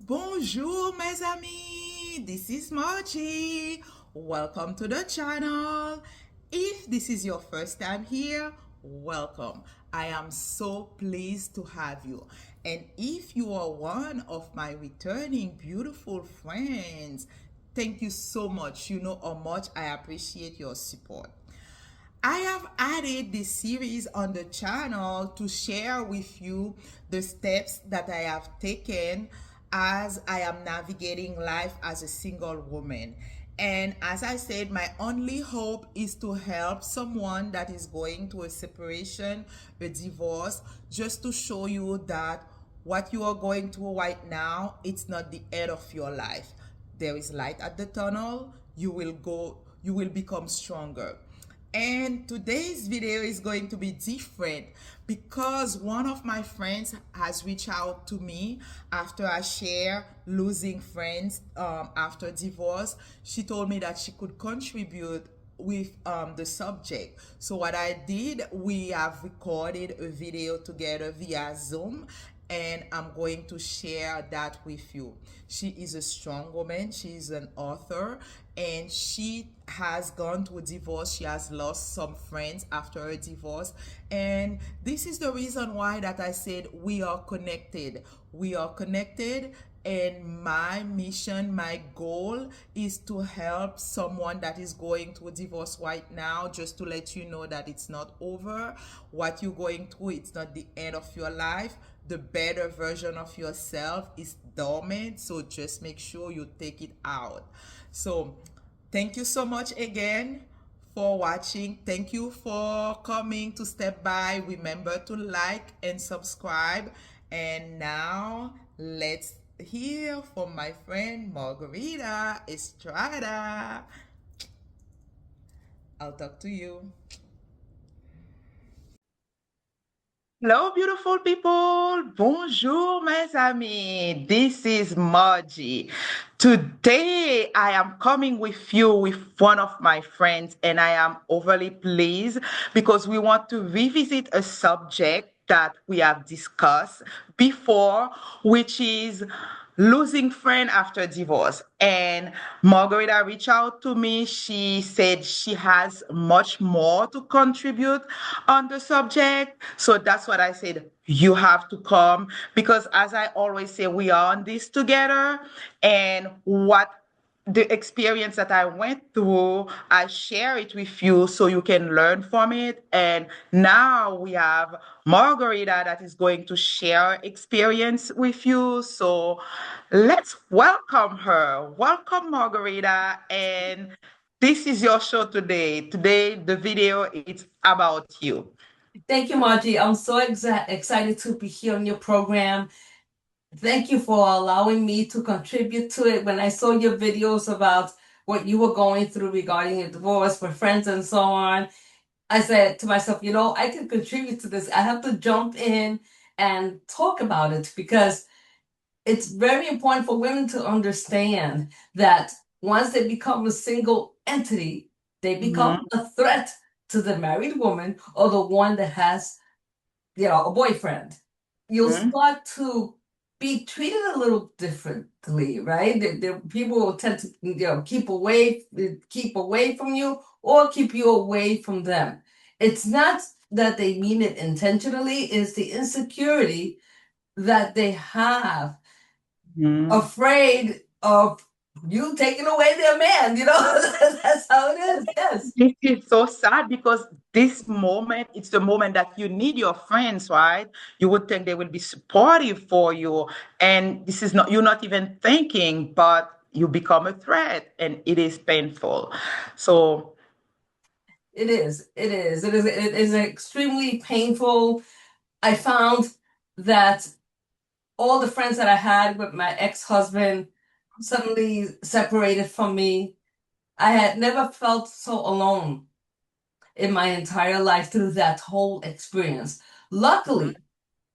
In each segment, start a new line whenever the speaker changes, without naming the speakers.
Bonjour mes amis, this is Marjie. Welcome to the channel. If this is your first time here, welcome. I am so pleased to have you. And if you are one of my returning beautiful friends, thank you so much. You know how much I appreciate your support. I have added this series on the channel to share with you the steps that I have taken as I am navigating life as a single woman. And as I said, my only hope is to help someone that is going through a separation, a divorce, just to show you that what you are going through right now, it's not the end of your life. There is light at the tunnel. You will become stronger. And today's video is going to be different because one of my friends has reached out to me after I share losing friends after divorce. She told me that she could contribute with the subject. So what I did, we have recorded a video together via Zoom, and I'm going to share that with you. She is a strong woman. She is an author, and she has gone through divorce. She has lost some friends after a divorce, and this is the reason why that I said we are connected. We are connected, and my mission, my goal is to help someone that is going through divorce right now, just to let you know that it's not over. What you're going through, it's not the end of your life. The better version of yourself is dormant, so just make sure you take it out. So thank you so much again for watching. Thank you for coming to step by. Remember to like and subscribe. And now let's hear from my friend Margarita Estrada. I'll talk to you. Hello, beautiful people. Bonjour, mes amis. This is Margie. Today, I am coming with you with one of my friends, and I am overly pleased because we want to revisit a subject that we have discussed before, which is losing friend after divorce. And Margarita reached out to me. She said she has much more to contribute on the subject. So that's what I said. You have to come because, as I always say, we are on this together. And what the experience that I went through, I share it with you so you can learn from it. And now we have Margarita that is going to share experience with you. So let's welcome her. Welcome, Margarita. And this is your show today. Today, the video is about you.
Thank you, Margie. I'm so excited to be here on your program. Thank you for allowing me to contribute to it. When I saw your videos about what you were going through regarding your divorce with friends and so on, I said to myself, I can contribute to this. I have to jump in and talk about it because it's very important for women to understand that once they become a single entity, they become a threat to the married woman or the one that has, a boyfriend. You'll start to be treated a little differently, right? People will tend to, keep away from you or keep you away from them. It's not that they mean it intentionally, it's the insecurity that they have, afraid of you taking away their man, that's how it is. Yes.
This is so sad because this moment, it's the moment that you need your friends, right? You would think they will be supportive for you. And this is not, you're not even thinking, but you become a threat and it is painful. So
It is. It is. It is extremely painful. I found that all the friends that I had with my ex-husband suddenly separated from me. I had never felt so alone in my entire life through that whole experience. Luckily,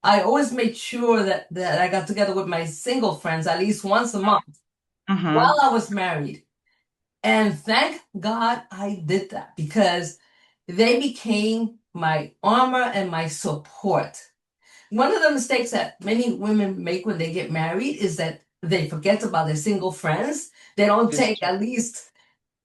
I always made sure that I got together with my single friends at least once a month while I was married. And thank God I did that because they became my armor and my support. One of the mistakes that many women make when they get married is that they forget about their single friends. They don't
This
take at least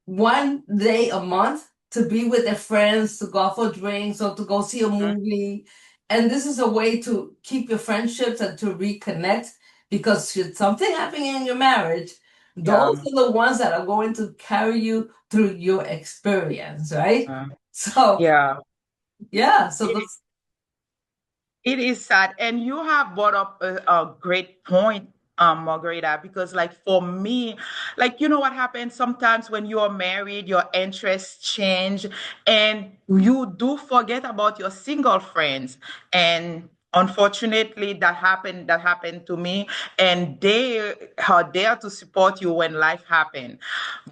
one day a month to be with their friends, to go out for drinks or to go see a
Mhm.
movie. And this is a way to keep your friendships and to reconnect because should something happen in your marriage, those
Yeah.
are the ones that are going to carry you through your experience, right?
Uh,
So,
yeah.
yeah, so
It
those,
It is sad. And you have brought up a great point, Margarita, because like for me, like you know what happens sometimes when you are married, your interests change and you do forget about your single friends. And unfortunately that happened to me. And they are there to support you when life happens.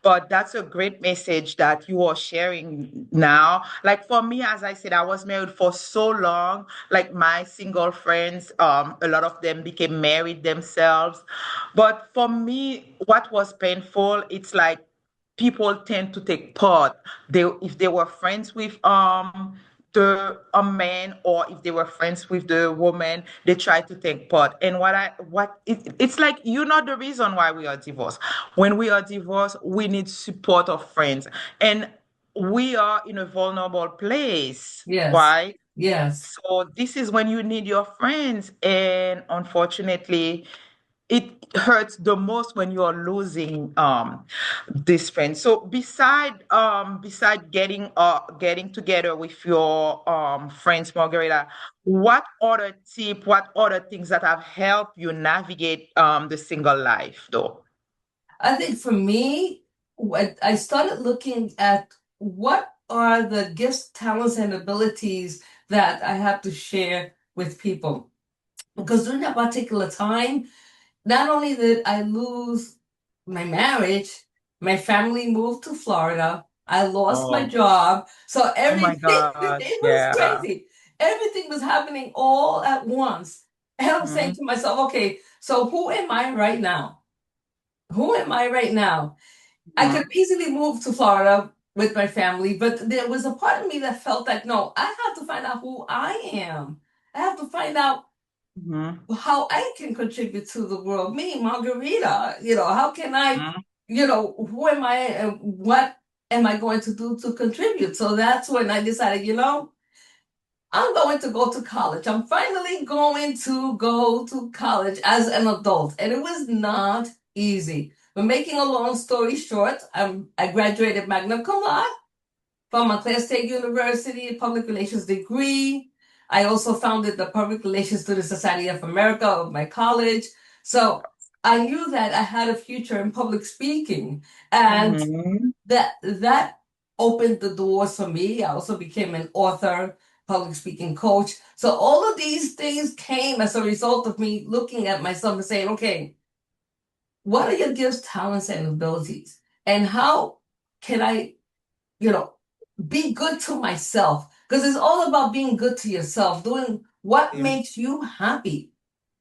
But that's a great message that you are sharing now. Like for me, as I said, I was married for so long. Like my single friends, a lot of them became married themselves. But for me, what was painful, it's like people tend to take part. They if they were friends with the a man, or if they were friends with the woman, they try to take part. And it's like you're not the reason why we are divorced. When we are divorced, we need support of friends. And we are in a vulnerable place,
yes,
right?
yes.
So this is when you need your friends. And unfortunately, it hurts the most when you are losing this friend. So beside getting together with your friends, Margarita, what other things that have helped you navigate the single life though?
I think for me, what I started looking at what are the gifts, talents, and abilities that I have to share with people. Because during that particular time, not only did I lose my marriage, my family moved to Florida. I lost my
Oh,
job. So
oh my
everything,
gosh,
it was
yeah.
crazy. Everything was happening all at once. And I'm saying
Mhm,
to myself, okay, so who am I right now? Who am I right now? I could
mhm,
easily move to Florida with my family, but there was a part of me that felt like, no, I have to find out who I am. I have to find out
mhm,
how I can contribute to the world. Me, Margarita, how can I,
mhm,
who am I and what am I going to do to contribute? So that's when I decided, I'm going to go to college. I'm finally going to go to college as an adult. And it was not easy. But making a long story short, I graduated magna cum laude from Montclair State University, public relations degree. I also founded the Public Relations Student Society of America of my college. So I knew that I had a future in public speaking. And
mhm.
that opened the doors for me. I also became an author, public speaking coach. So all of these things came as a result of me looking at myself and saying, okay, what are your gifts, talents, and abilities? And how can I, you know, be good to myself? Because it's all about being good to yourself, doing what
Yeah,
makes you happy.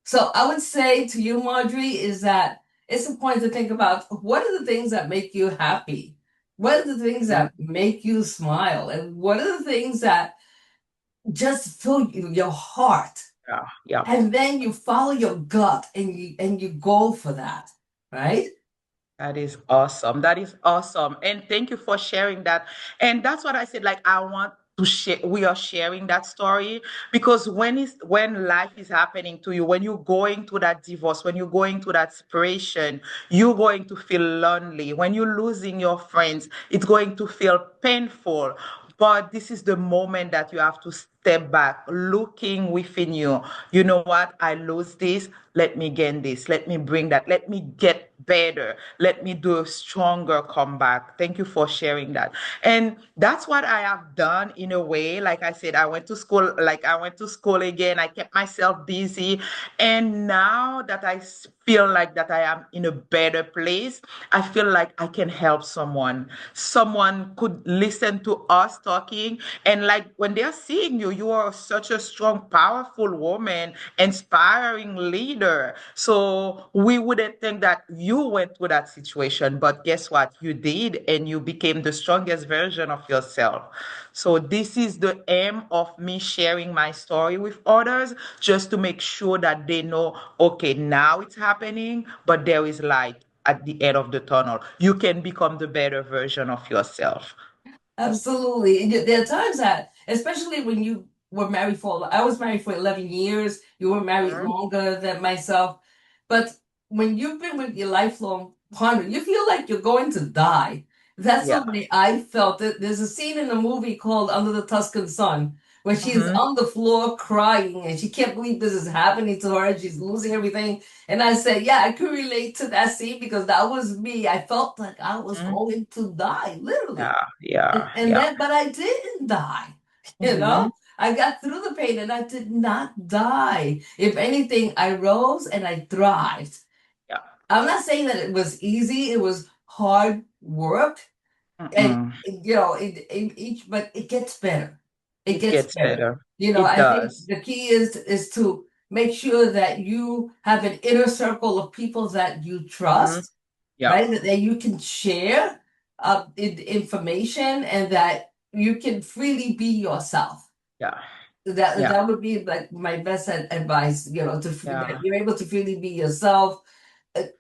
So I would say to you, Marjorie, is that it's important to think about what are the things that make you happy? What are the things
mhm,
that make you smile? And what are the things that just fill your heart?
yeah, yeah.
And then you follow your gut and you go for that, right?
That is awesome. That is awesome. And thank you for sharing that. And that's what I said. Like, I want to share, we are sharing that story because when life is happening to you, when you're going through that divorce, when you're going through that separation, you're going to feel lonely. When you're losing your friends, it's going to feel painful. But this is the moment that you have to step back, looking within you. You know what? I lose this. Let me gain this. Let me bring that. Let me get better. Let me do a stronger comeback. Thank you for sharing that. And that's what I have done in a way. Like I said, I went to school again. I kept myself busy. And now that feel like that I am in a better place, I feel like I can help someone. Someone could listen to us talking, and like when they're seeing you you. You are such a strong, powerful woman, inspiring leader. So we wouldn't think that you went through that situation, but guess what? You did, and you became the strongest version of yourself. So this is the aim of me sharing my story with others, just to make sure that they know, okay, now it's happening, but there is light at the end of the tunnel. You can become the better version of yourself.
Absolutely. And there are times that, especially when you were married for, I was married for 11 years, you were married
Mhm.
longer than myself. But when you've been with your lifelong partner, you feel like you're going to die. That's the
Yeah.
way I felt it. There's a scene in the movie called Under the Tuscan Sun where she's
Hmm.
on the floor crying and she can't believe this is happening to her and she's losing everything. And I said, yeah, I could relate to that scene because that was me. I felt like I was going to die, literally.
Yeah, yeah,
And
yeah.
then, but I didn't die. You
Hmm.
know, I got through the pain and I did not die. If anything, I rose and I thrived.
Yeah.
I'm not saying that it was easy, it was hard work. And,
Mm-mm.
each, but it gets better. It
It
gets
gets
better.
better. It
I think
does.
the key is to make sure that you have an inner circle of people that you
Hmm.
trust,
Yeah,
right? That you can share information and that you can freely be yourself.
yeah,
That
yeah,
that would be like my best advice, that
yeah.
you're able to freely be yourself,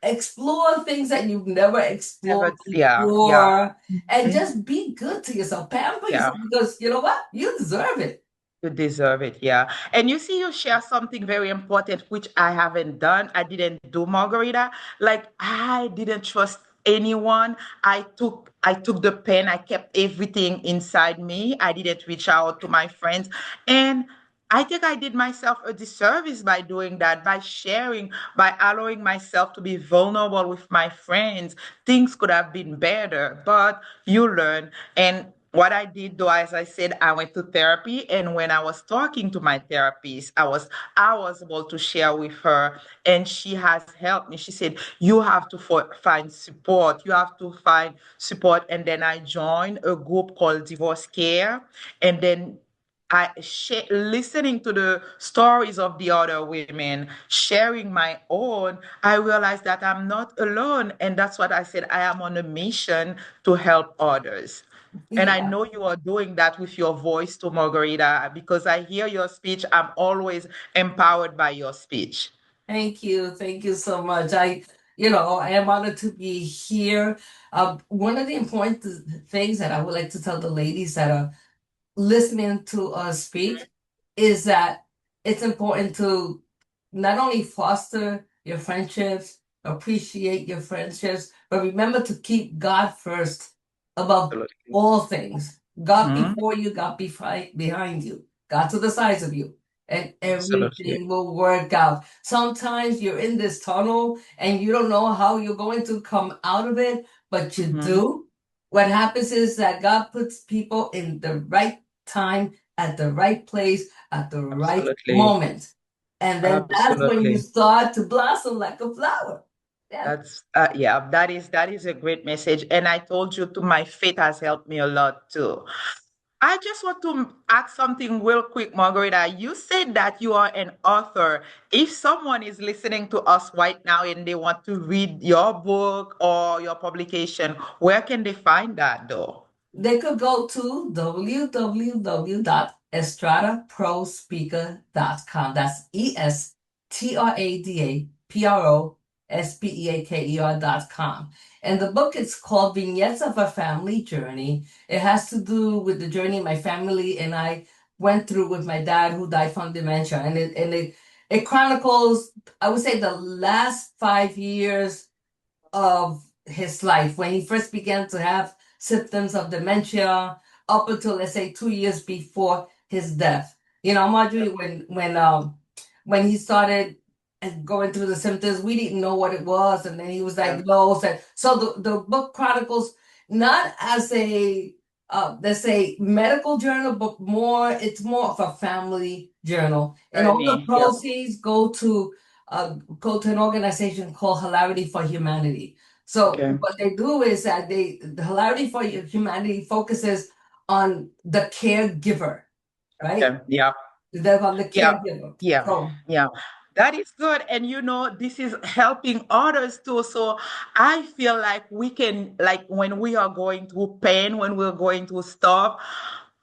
explore things that you've never explored
Yeah, yeah.
before, and
Mhm.
just be good to yourself. Pamper
Yeah.
yourself because you know what? You deserve it.
You deserve it, yeah. And you see, you share something very important, which I haven't done. I didn't do, Margarita. Like I didn't trust anyone. I took the pen. I kept everything inside me. I didn't reach out to my friends, and I think I did myself a disservice by doing that, by sharing, by allowing myself to be vulnerable with my friends. Things could have been better, but you learn. And what I did, though, as I said, I went to therapy, and when I was talking to my therapist, I was able to share with her, and she has helped me. She said, "You have to find support. You have to find support." And then I joined a group called Divorce Care, and then listening to the stories of the other women, sharing my own, I realized that I'm not alone, and that's what I said. I am on a mission to help others. And I
Yeah.
know you are doing that with your voice to Margarita, because I hear your speech. I'm always empowered by your speech.
Thank you. Thank you so much. I am honored to be here. One of the important things that I would like to tell the ladies that are listening to us speak is that it's important to not only foster your friendships, appreciate your friendships, but remember to keep God first above
Absolutely.
all things. God
Hmm.
before you, God behind you, God to the sides of you, and
Absolutely.
everything will work out. Sometimes you're in this tunnel and you don't know how you're going to come out of it, but you
Hmm.
do. What happens is that God puts people in the right time, at the right place, at the right
Absolutely.
moment. And then that's when you
Absolutely.
start to blossom like a flower. Yeah.
Yeah, that is a great message. And I told you to my faith has helped me a lot too. I just want to ask something real quick, Margarita. You said that you are an author. If someone is listening to us right now and they want to read your book or your publication, where can they find that though?
They could go to www.estradaprospeaker.com. That's ESTRADAPROSPEAKER.com. And the book is called Vignettes of a Family Journey. It has to do with the journey my family and I went through with my dad who died from dementia. And it chronicles, I would say, the last 5 years of his life when he first began to have symptoms of dementia up until, let's say, 2 years before his death. Marjorie, when he started going through the symptoms, we didn't know what it was, and then he was
Yeah.
diagnosed. And so the book chronicles not as a let's say medical journal, but it's more of a family journal. And all the
Journey. Yeah.
proceeds go to an organization called Hilarity for Humanity. So
Okay.
what they do is that the Hilarity for Humanity focuses on the caregiver. right?
Yeah, yeah.
That's on the
Yeah,
caregiver.
yeah,
So
yeah. That is good. And this is helping others too. So I feel like we can, like when we are going through pain, when we're going through stuff,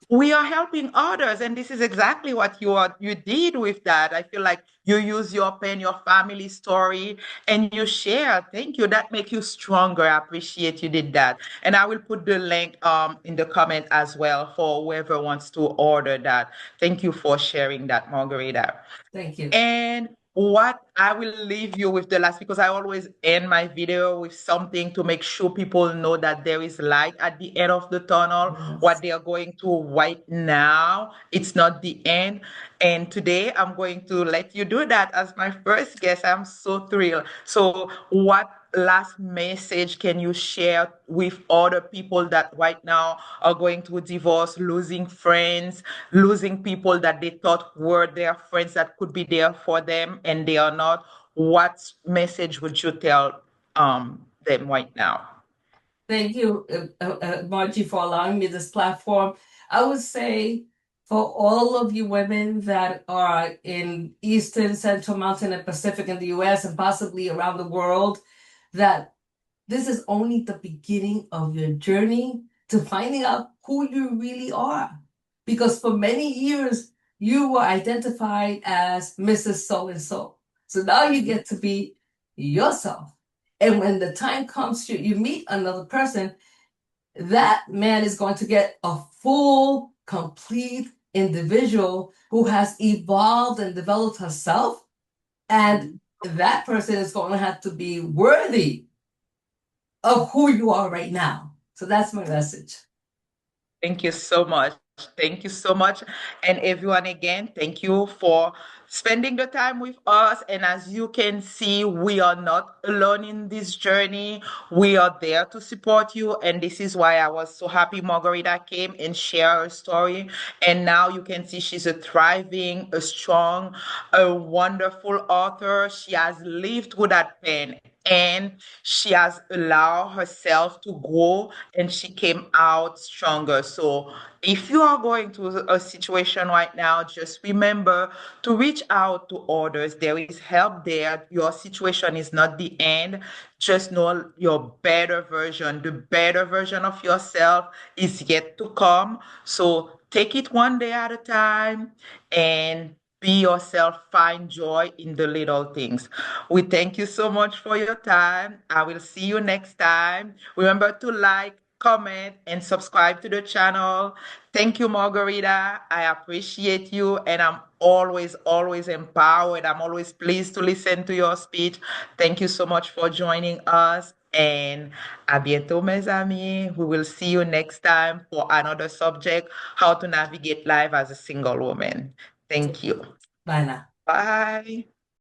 we are helping others. And this is exactly what you did with that. I feel like you use your pain, your family story, and you share. Thank you. That make you stronger. I appreciate you did that. And I will put the link in the comment as well for whoever wants to order that. Thank you for sharing that, Margarita.
thank you.
And what I will leave you with the last, because I always end my video with something to make sure people know that there is light at the end of the tunnel. What
Yes.
they are going through right now, it's not the end. And today I'm going to let you do that as my first guest. I'm so thrilled. So, what last message can you share with other people that right now are going through divorce, losing friends, losing people that they thought were their friends that could be there for them and they are not? What message would you tell them right now?
Thank you, Margie, for allowing me this platform. I would say for all of you women that are in Eastern, Central, Mountain, and Pacific in the US and possibly around the world, that this is only the beginning of your journey to finding out who you really are. Because for many years, you were identified as Mrs. So and so. So now you get to be yourself. And when the time comes, you meet another person, that man is going to get a full, complete individual who has evolved and developed herself. And that person is going to have to be worthy of who you are right now. So that's my message.
Thank you so much. Thank you so much. And everyone, again, thank you for spending the time with us. And as you can see, we are not alone in this journey. We are there to support you. And this is why I was so happy Margarita came and shared her story. And now you can see she's a thriving, a strong, a wonderful author. She has lived through that pain and she has allowed herself to grow and she came out stronger. So if you are going through a situation right now, just remember to reach out to others. There is help there. Your situation is not the end. Just know your better version, the better version of yourself is yet to come. So take it one day at a time and be yourself, find joy in the little things. We thank you so much for your time. I will see you next time. Remember to like, comment, and subscribe to the channel. Thank you, Margarita. I appreciate you, and I'm always, always empowered. I'm always pleased to listen to your speech. Thank you so much for joining us. And à bientôt, mes amis. We will see you next time for another subject, how to navigate life as a single woman. Thank you.
Bye now.
Bye.